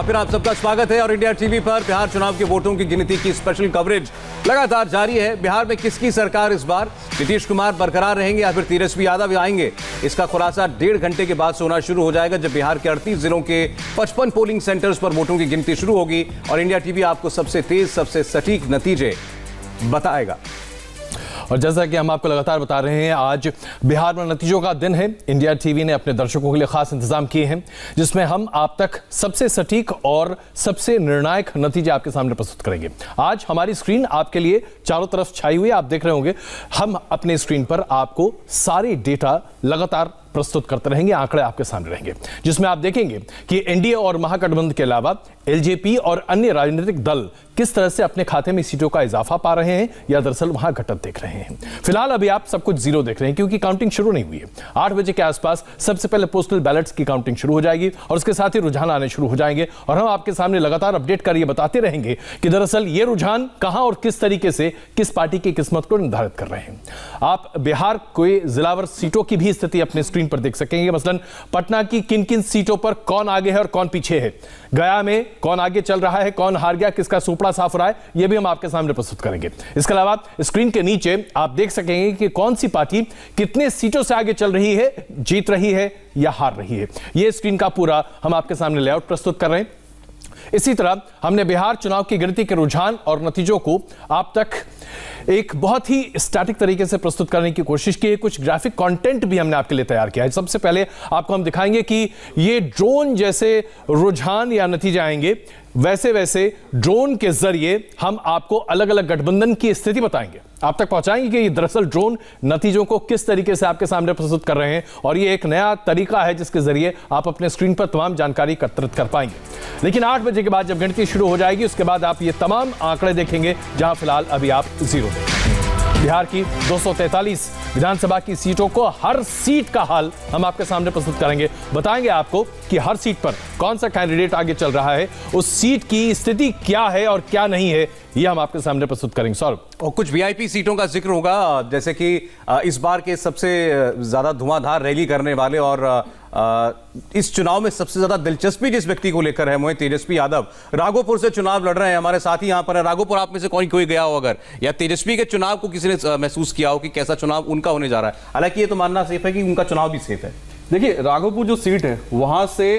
फिर आप सबका स्वागत है और इंडिया टीवी पर बिहार चुनाव के वोटों की गिनती की स्पेशल कवरेज लगातार जारी है। बिहार में किसकी सरकार इस बार, नीतीश कुमार बरकरार रहेंगे या फिर तेजस्वी यादव आएंगे, इसका खुलासा 1.5 घंटे के बाद से होना शुरू हो जाएगा जब बिहार के 38 जिलों के 55 पोलिंग सेंटर्स पर वोटों की गिनती शुरू होगी और इंडिया टीवी आपको सबसे तेज, सबसे सटीक नतीजे बताएगा। और जैसा कि हम आपको लगातार बता रहे हैं, आज बिहार में नतीजों का दिन है। इंडिया टीवी ने अपने दर्शकों के लिए खास इंतजाम किए हैं जिसमें हम आप तक सबसे सटीक और सबसे निर्णायक नतीजे आपके सामने प्रस्तुत करेंगे। आज हमारी स्क्रीन आपके लिए चारों तरफ छाई हुई है, आप देख रहे होंगे। हम अपने स्क्रीन पर आपको सारी डेटा लगातार प्रस्तुत करते रहेंगे, आंकड़े आपके सामने रहेंगे जिसमें आप देखेंगे कि एनडीए और महागठबंधन के अलावा एलजेपी और अन्य राजनीतिक दल किस तरह से अपने खाते में सीटों का इजाफा पा रहे हैं या दरअसल वहां घटत देख रहे हैं। फिलहाल अभी आप सब कुछ जीरो देख रहे हैं क्योंकि काउंटिंग शुरू नहीं हुई है। 8 बजे के आसपास सबसे पहले पोस्टल बैलेट्स की काउंटिंग शुरू हो जाएगी और उसके साथ ही रुझान आने शुरू हो जाएंगे और हम आपके सामने लगातार अपडेट कर ये बताते रहेंगे कि दरअसल ये रुझान कहां और किस तरीके से किस पार्टी की किस्मत को निर्धारित कर रहे हैं। आप बिहार कोई जिलावार सीटों की भी स्थिति अपने स्क्रीन पर देख सकेंगे। मसलन पटना की किन किन सीटों पर कौन आगे है और कौन पीछे है, गया में कौन आगे चल रहा है, कौन हार गया, किसका सुपड़ा साफ रहा है, यह भी हम आपके सामने प्रस्तुत करेंगे। इसके अलावा स्क्रीन के नीचे आप देख सकेंगे कि कौन सी पार्टी कितने सीटों से आगे चल रही है, जीत रही है या हार रही है। यह स्क्रीन का पूरा हम आपके सामने लेआउट प्रस्तुत कर रहे हैं। इसी तरह हमने बिहार चुनाव की गिनती के रुझान और नतीजों को आप तक एक बहुत ही स्टैटिक तरीके से प्रस्तुत करने की कोशिश की है। कुछ ग्राफिक कंटेंट भी हमने आपके लिए तैयार किया है। सबसे पहले आपको हम दिखाएंगे कि ये ड्रोन जैसे रुझान या नतीजे आएंगे, वैसे वैसे ड्रोन के जरिए हम आपको अलग अलग गठबंधन की स्थिति बताएंगे, आप तक पहुंचाएंगे कि ये दरअसल ड्रोन नतीजों को किस तरीके से आपके सामने प्रस्तुत कर रहे हैं और ये एक नया तरीका है जिसके जरिए आप अपने स्क्रीन पर तमाम जानकारी एकत्रित कर पाएंगे। लेकिन 8 बजे के बाद जब गिनती शुरू हो जाएगी उसके बाद आप ये तमाम आंकड़े देखेंगे जहां फिलहाल अभी आप जीरो देखेंगे। बिहार की 243 विधानसभा की सीटों को हर सीट का हाल हम आपके सामने प्रस्तुत करेंगे, बताएंगे आपको कि हर सीट पर कौन सा कैंडिडेट आगे चल रहा है, उस सीट की स्थिति क्या है और क्या नहीं है, ये हम आपके सामने प्रस्तुत करेंगे। सौरभ, और कुछ वीआईपी सीटों का जिक्र होगा जैसे कि इस बार के सबसे ज्यादा धुआंधार रैली करने वाले और इस चुनाव में सबसे ज्यादा दिलचस्पी जिस व्यक्ति को लेकर है वो तेजस्वी यादव। राघोपुर से चुनाव लड़ रहे हैं, हमारे साथी यहां पर है। राघोपुर आप में से कोई गया हो अगर, या तेजस्वी के चुनाव को किसी ने महसूस किया हो कि कैसा चुनाव उनका होने जा रहा है? हालांकि ये तो मानना सेफ है कि उनका चुनाव भी सेफ है। देखिए, राघोपुर जो सीट है वहां से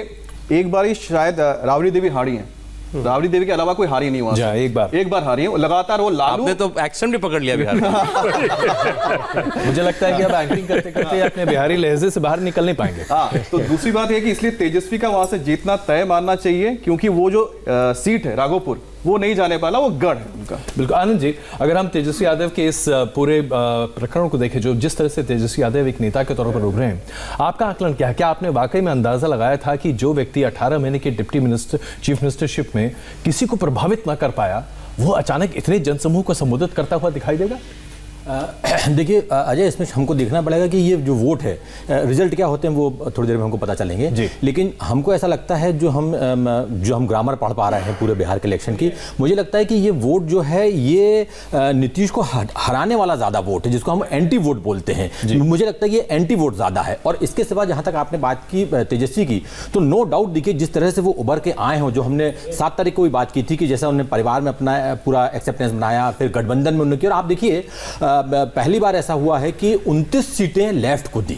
एक बार ही शायद राबड़ी देवी हारी है। राबड़ी देवी के अलावा कोई हारी नहीं हुआ। एक बार हारी है लगातार। वो लालू आपने तो एक्शन भी पकड़ लिया बिहार में। मुझे लगता है कि अब एंकरिंग करते करते अपने बिहारी लहजे से बाहर निकल नहीं पाएंगे। तो दूसरी बात है कि इसलिए तेजस्वी का वहां से जीतना तय मानना चाहिए क्योंकि वो जो सीट है राघोपुर वो नहीं जाने पाला, वो गढ़ है उनका। बिल्कुल आनंद जी, अगर हम तेजस्वी यादव के इस पूरे प्रकरण को देखें, जो जिस तरह से तेजस्वी यादव एक नेता के तौर पर उभरे हैं, आपका आकलन क्या है? क्या आपने वाकई में अंदाजा लगाया था कि जो व्यक्ति 18 महीने के डिप्टी मिनिस्टर चीफ मिनिस्टरशिप में किसी को प्रभावित ना कर पाया, वो अचानक इतने जनसमूह को संबोधित करता हुआ दिखाई देगा? देखिए अजय, इसमें हमको देखना पड़ेगा कि ये जो वोट है, रिजल्ट क्या होते हैं वो थोड़ी देर में हमको पता चलेंगे। लेकिन हमको ऐसा लगता है जो हम ग्रामर पढ़ पा रहे हैं पूरे बिहार के इलेक्शन की, मुझे लगता है कि ये वोट जो है ये नीतीश को हराने वाला ज़्यादा वोट है, जिसको हम एंटी वोट बोलते हैं। मुझे लगता है कि ये एंटी वोट ज़्यादा है। और इसके सिवा जहाँ तक आपने बात की तेजस्वी की, तो नो डाउट देखिए जिस तरह से वो उभर के आए हों, जो हमने 7 तारीख को भी बात की थी कि जैसा उन्होंने परिवार में अपना पूरा एक्सेप्टेंस बनाया, फिर गठबंधन में उन्होंने किया। और आप देखिए पहली बार ऐसा हुआ है कि 29 सीटें लेफ्ट को दी,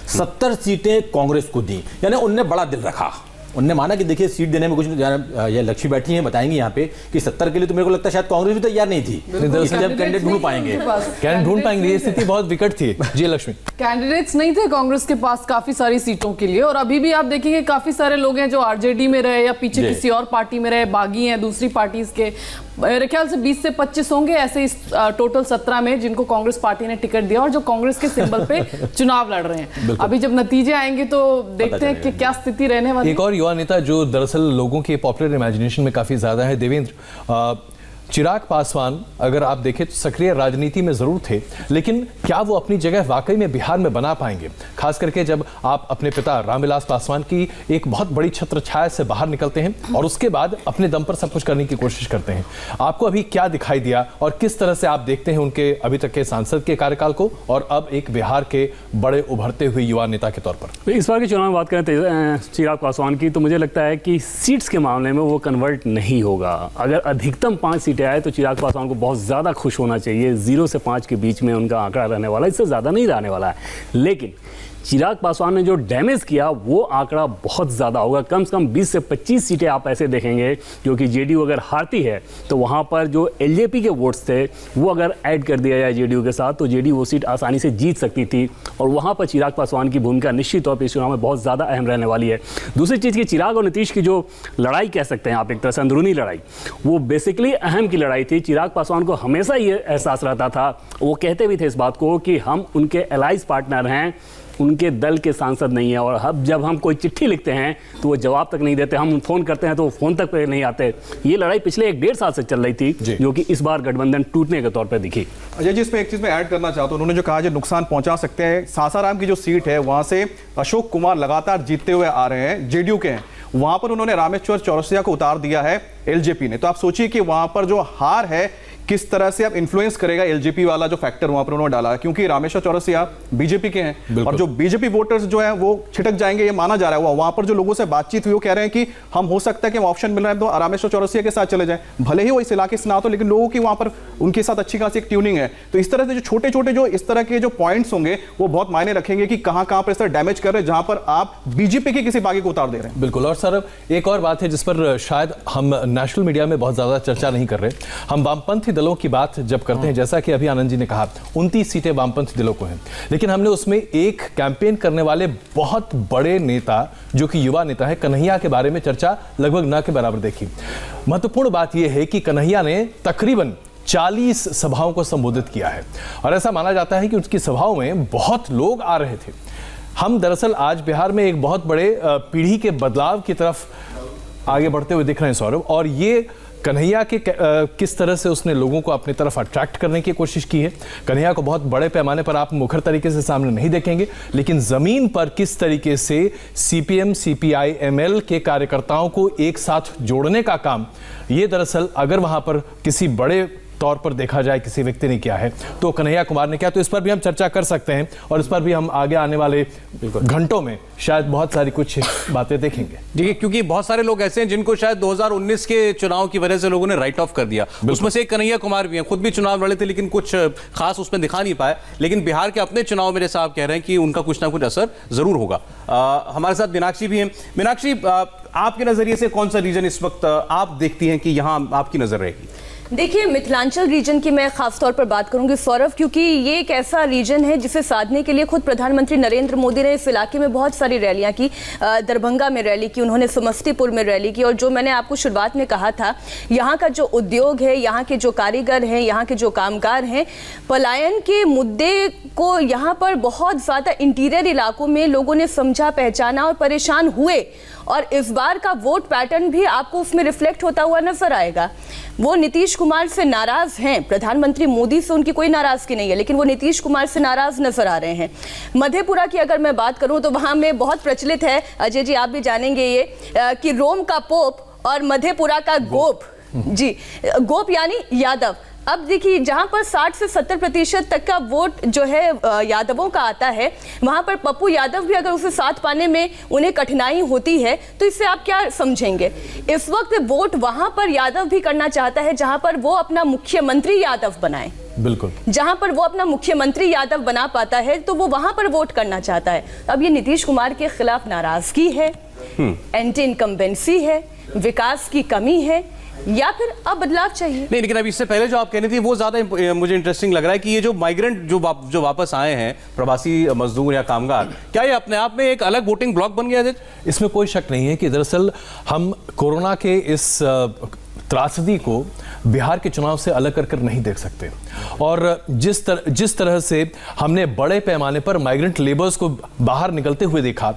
70 सीटें कांग्रेस को दी, यानी उनने बड़ा दिल रखा। उनने माना कि देखिए सीट देने में कुछ, ये लक्ष्मी बैठी हैं बताएंगी यहाँ पे कि 70 के लिए तो मेरे को लगता है शायद कांग्रेस भी तैयार नहीं थी, इसलिए अब कैंडिडेट ढूंढ पाएंगे। ये स्थिति बहुत विकट थी। जी लक्ष्मी, कैंडिडेट्स नहीं थे कांग्रेस के पास काफी सारी सीटों के लिए, और अभी भी आप देखेंगे काफी सारे लोग हैं जो आरजेडी में रहे या पीछे किसी और पार्टी में रहे, बागी हैं दूसरी पार्टीज के। मेरे ख्याल से 20 से 25 होंगे ऐसे इस टोटल 17 में जिनको कांग्रेस पार्टी ने टिकट दिया और जो कांग्रेस के सिंबल पे चुनाव लड़ रहे हैं। अभी जब नतीजे आएंगे तो देखते हैं कि क्या स्थिति रहने वाली है। एक और युवा नेता जो दरअसल लोगों के पॉपुलर इमेजिनेशन में काफी ज्यादा है, देवेंद्र, चिराग पासवान अगर आप देखें तो सक्रिय राजनीति में जरूर थे, लेकिन क्या वो अपनी जगह वाकई में बिहार में बना पाएंगे? खास करके जब आप अपने पिता रामविलास पासवान की एक बहुत बड़ी छत्र छाया से बाहर निकलते हैं और उसके बाद अपने दम पर सब कुछ करने की कोशिश करते हैं। आपको अभी क्या दिखाई दिया और किस तरह से आप देखते हैं उनके अभी तक के सांसद के कार्यकाल को और अब एक बिहार के बड़े उभरते हुए युवा नेता के तौर पर? इस बार के चुनाव में बात करें चिराग पासवान की, तो मुझे लगता है कि सीट्स के मामले में वो कन्वर्ट नहीं होगा। अगर अधिकतम 5 सीटें आए तो चिराग पासवान को बहुत ज़्यादा खुश होना चाहिए। 0 से 5 के बीच में उनका आंकड़ा रहने वाला है, इससे ज़्यादा नहीं रहने वाला है। लेकिन चिराग पासवान ने जो डैमेज किया वो आंकड़ा बहुत ज़्यादा होगा। कम से कम 20 से 25 सीटें आप ऐसे देखेंगे, क्योंकि जेडीयू अगर हारती है तो वहाँ पर जो एलजेपी के वोट्स थे वो अगर ऐड कर दिया जाए जेडीयू के साथ तो जेडीयू वो सीट आसानी से जीत सकती थी। और वहाँ पर चिराग पासवान की भूमिका निश्चित तौर पर इस चुनाव में बहुत ज़्यादा अहम रहने वाली है। दूसरी चीज़ की चिराग और नीतीश की जो लड़ाई कह सकते हैं आप, एक तरह से अंदरूनी लड़ाई, वो बेसिकली अहम की लड़ाई थी। चिराग पासवान को हमेशा ये एहसास रहता था, वो कहते भी थे इस बात को कि हम उनके एलाइज पार्टनर हैं, उनके दल के सांसद नहीं है। और अब जब हम कोई चिट्ठी लिखते हैं तो वो जवाब तक नहीं देते, हम फ़ोन करते हैं तो वो फ़ोन तक पे नहीं आते। ये लड़ाई पिछले 1-1.5 साल से चल रही थी, जो कि इस बार गठबंधन टूटने के तौर पर दिखी। अजय जी, इसमें एक चीज़ मैं ऐड करना चाहता हूँ। उन्होंने जो कहा जो नुकसान पहुंचा सकते हैं, सासाराम की जो सीट है वहाँ से अशोक कुमार लगातार जीतते हुए आ रहे हैं, जेडीयू के हैं। वहाँ पर उन्होंने रामेश्वर चौरसिया को उतार दिया है एलजेपी ने। तो आप सोचिए कि वहाँ पर जो हार है किस तरह से अब इन्फ्लुएंस करेगा एलजेपी वाला जो फैक्टर वहां पर उन्होंने डाला है, क्योंकि रामेश्वर चौरसिया बीजेपी के हैं और जो बीजेपी वोटर्स जो हैं वो छिटक जाएंगे, ये माना जा रहा है। वहां पर जो लोगों से बातचीत हुई वो कह रहे हैं कि हम हो सकता है कि हम ऑप्शन मिल रहा है तो रामेश्वर चौरसिया के साथ चले जाएं, भले ही वो इस इलाके से ना हो, लेकिन लोगों की वहां पर उनके साथ अच्छी खासी एक ट्यूनिंग है। तो इस तरह से जो छोटे छोटे जो इस तरह के जो पॉइंट्स होंगे वो बहुत मायने रखेंगे कि कहां कहां पर इस तरह डैमेज कर रहे हैं जहां पर आप बीजेपी के किसी बागी को उतार दे रहे हैं। बिल्कुल। और सर एक और बात है जिस पर शायद हम नेशनल मीडिया में बहुत ज्यादा चर्चा नहीं कर रहे, हम वामपंथी दलों की बात जब करते हैं, जैसा कि अभी आनंद जी ने कहा 29 सीटें वामपंथी दलों को हैं, लेकिन हमने उसमें एक कैंपेन करने वाले बहुत बड़े नेता जो कि युवा नेता है कन्हैया के बारे में चर्चा लगभग न के बराबर देखी। महत्वपूर्ण बात यह है कि कन्हैया ने तकरीबन 40 सभाओं को संबोधित किया है और ऐसा माना जाता है कि उसकी सभाओं में बहुत लोग आ रहे थे। हम दरअसल आज बिहार में एक बहुत बड़े पीढ़ी के बदलाव की तरफ आगे बढ़ते हुए दिख रहे हैं सौरभ, और ये कन्हैया के किस तरह से उसने लोगों को अपनी तरफ अट्रैक्ट करने की कोशिश की है। कन्हैया को बहुत बड़े पैमाने पर आप मुखर तरीके से सामने नहीं देखेंगे, लेकिन जमीन पर किस तरीके से सीपीएम सीपीआई एमएल के कार्यकर्ताओं को एक साथ जोड़ने का काम, ये दरअसल अगर वहां पर किसी बड़े तौर पर देखा जाए किसी व्यक्ति ने किया है तो कन्हैया कुमार ने किया। तो इस पर भी हम चर्चा कर सकते हैं और इस पर भी हम आगे आने वाले घंटों में शायद बहुत सारी कुछ बातें देखेंगे। देखिए, क्योंकि बहुत सारे लोग ऐसे हैं जिनको शायद 2019 के चुनाव की वजह से लोगों ने राइट ऑफ कर दिया। उसमें से एक कन्हैया कुमार भी हैं, खुद भी चुनाव लड़े थे लेकिन कुछ खास उसमें दिखा नहीं पाए। लेकिन बिहार के अपने चुनाव में जैसा आप कह रहे हैं कि उनका कुछ ना कुछ असर जरूर होगा। हमारे साथ मीनाक्षी भी हैं। मीनाक्षी, आपके नजरिए से कौन सा रीजन इस वक्त आप देखती हैं कि यहां आपकी नजर रहेगी? देखिए, मिथिलांचल रीजन की मैं खास तौर पर बात करूंगी सौरभ, क्योंकि ये एक ऐसा रीजन है जिसे साधने के लिए खुद प्रधानमंत्री नरेंद्र मोदी ने इस इलाके में बहुत सारी रैलियां की। दरभंगा में रैली की उन्होंने, समस्तीपुर में रैली की, और जो मैंने आपको शुरुआत में कहा था, यहाँ का जो उद्योग है, यहाँ के जो कारीगर हैं, यहाँ के जो कामगार हैं, पलायन के मुद्दे को यहाँ पर बहुत ज़्यादा इंटीरियर इलाकों में लोगों ने समझा, पहचाना और परेशान हुए। और इस बार का वोट पैटर्न भी आपको उसमें रिफ्लेक्ट होता हुआ नजर आएगा। वो नीतीश कुमार से नाराज हैं, प्रधानमंत्री मोदी से उनकी कोई नाराजगी नहीं है, लेकिन वो नीतीश कुमार से नाराज नजर आ रहे हैं। मधेपुरा की अगर मैं बात करूं तो वहां में बहुत प्रचलित है, अजय जी आप भी जानेंगे ये, कि रोम का पोप और मधेपुरा का गोप। जी, गोप यानी यादव। अब देखिए, जहां पर 60 से 70% तक का वोट जो है यादवों का आता है, वहां पर पप्पू यादव भी अगर उसे साथ पाने में उन्हें कठिनाई होती है तो इससे आप क्या समझेंगे? इस वक्त वोट वहां पर यादव भी करना चाहता है जहां पर वो अपना मुख्यमंत्री यादव बनाए। बिल्कुल, जहां पर वो अपना मुख्यमंत्री यादव बना पाता है तो वो वहां पर वोट करना चाहता है। अब ये नीतीश कुमार के खिलाफ नाराजगी है, एंटी इनकम्बेंसी है, विकास की कमी है, या फिर अब बदलाव चाहिए? नहीं, लेकिन अब इससे पहले जो आप कहनी थी वो ज्यादा मुझे इंटरेस्टिंग लग रहा है कि ये जो माइग्रेंट जो वापस आए हैं, प्रवासी मजदूर या कामगार, क्या ये अपने आप में एक अलग वोटिंग ब्लॉक बन गया है? इसमें कोई शक नहीं है कि दरअसल हम कोरोना के इस त्रासदी को बिहार के चुनाव से अलग कर नहीं देख सकते। और जिस तरह से हमने बड़े पैमाने पर माइग्रेंट लेबर्स को बाहर निकलते हुए देखा,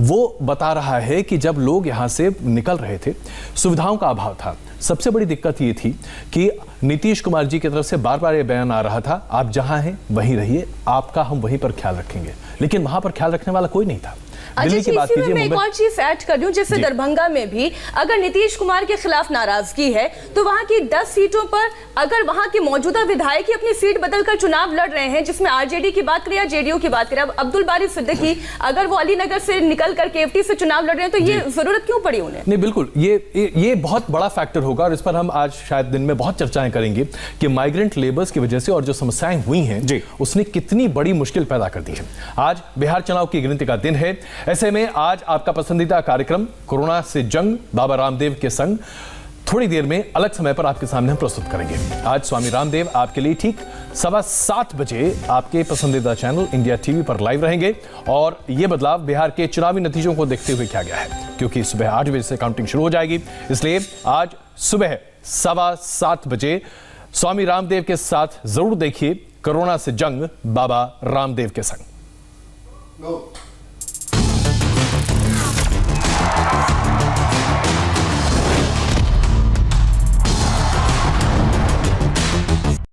वो बता रहा है कि जब लोग यहाँ से निकल रहे थे, सुविधाओं का अभाव था। सबसे बड़ी दिक्कत ये थी कि नीतीश कुमार जी की तरफ से बार बार ये बयान आ रहा था, आप जहां हैं वहीं रहिए, आपका हम वहीं पर ख्याल रखेंगे। लेकिन वहां पर ख्याल रखने वाला कोई नहीं था। दिल्ली की बात कीजिए, मैं एक और चीज ऐड कर दूं, जैसे दरभंगा में भी अगर नीतीश कुमार के खिलाफ नाराजगी है तो वहां की 10 सीटों पर अगर वहां के मौजूदा विधायक ही अपनी सीट बदलकर चुनाव लड़ रहे हैं, जिसमें आरजेडी की बात करें या जेडीयू की बात करें, अब अब्दुल बारी सिद्दीकी अगर वो अलीनगर से निकलकर केवटी से चुनाव लड़ रहे हैं तो ये जरूरत क्यों पड़ी उन्हें? नहीं, बिल्कुल ये बहुत बड़ा फैक्टर होगा और इस पर हम आज शायद दिन में बहुत चर्चाएं करेंगे कि माइग्रेंट लेबर्स की वजह से और जो समस्याएं हुई हैं उसने कितनी बड़ी मुश्किल पैदा कर दी है। आज बिहार चुनाव की गिनती का दिन है। ऐसे में आज आपका पसंदीदा कार्यक्रम कोरोना से जंग बाबा रामदेव के संग थोड़ी देर में अलग समय पर आपके सामने हम प्रस्तुत करेंगे। आज स्वामी रामदेव आपके लिए ठीक 7:15 बजे आपके पसंदीदा चैनल इंडिया टीवी पर लाइव रहेंगे। और यह बदलाव बिहार के चुनावी नतीजों को देखते हुए किया गया है, क्योंकि सुबह 8 बजे से काउंटिंग शुरू हो जाएगी। इसलिए आज सुबह 7:15 बजे स्वामी रामदेव के साथ जरूर देखिए कोरोना से जंग बाबा रामदेव के संग।